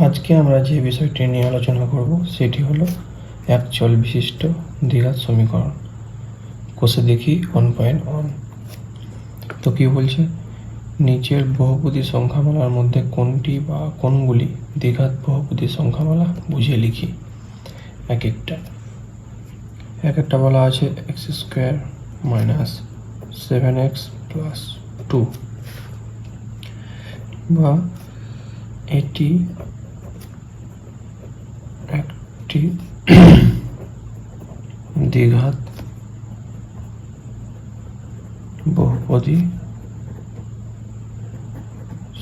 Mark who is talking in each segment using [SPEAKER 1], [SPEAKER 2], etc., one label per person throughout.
[SPEAKER 1] আজকে আমরা যে বিষয়টি নিয়ে আলোচনা করব সেটি হলো এক চল বিশিষ্ট দ্বিঘাত সমীকরণ। কোষে দেখি 1.1। তো কি বলছে, নিচের বহুপদী সংখ্যামালার মধ্যে কোনটি বা কোনগুলি দ্বিঘাত বহুপদী সংখ্যামালা বুঝিয়ে লিখি। এক একটা বলা আছে x² - 7x + 2, বা এটি একটি দ্বিঘাত বহুপদী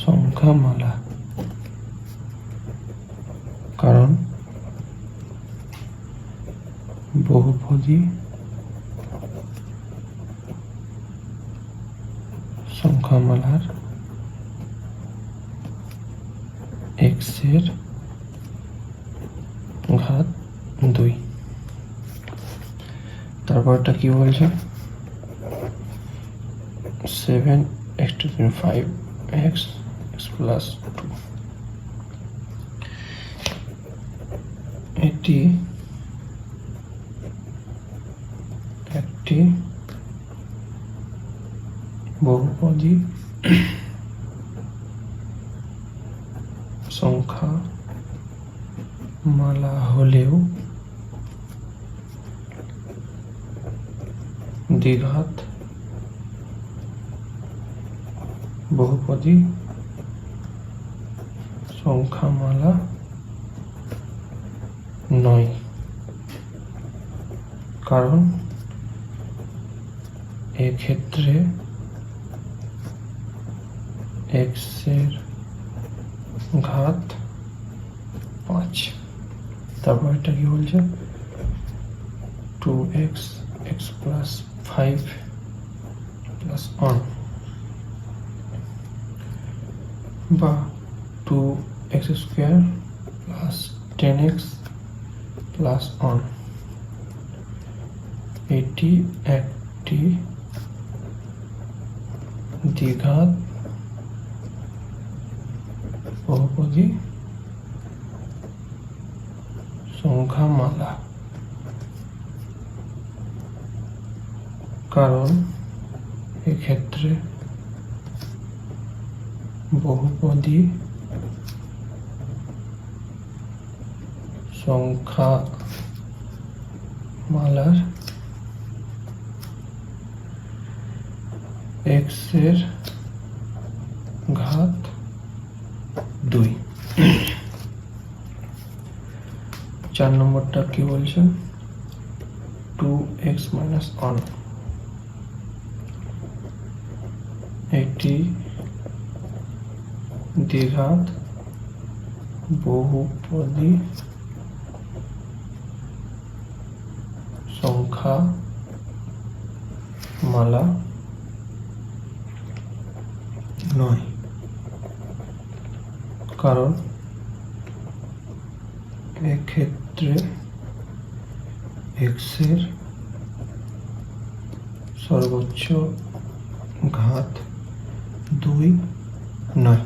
[SPEAKER 1] সংখ্যামালা, কারণ বহুপদী সংখ্যামালার x এর ঘাত 2। তারপরটা কি বলছে, 7x⁵ + 2, এটি একটি বহুপদী সংখ্যামালা হলেও দ্বিঘাত বহুপদী সংখ্যামালা নয়, কারণ এক্ষেত্রে x এর ঘাত 5। তারপর এটা কি বলছে, 2x + 5 + 1, বা 2x² + 10x + 1, এটি একটি দ্বিঘাত বহুপদী সংখ্যামালা, কারণ এক্ষেত্রে বহুপদী সংখ্যামালার x এর ঘাত 2। 4 নম্বরটা কি বলছে, 2x - 1, এটি দ্বিঘাত বহুপদী সংখ্যামালা নয়, কারণ এক্ষেত্রে x এর সর্বোচ্চ ঘাত 2 নয়।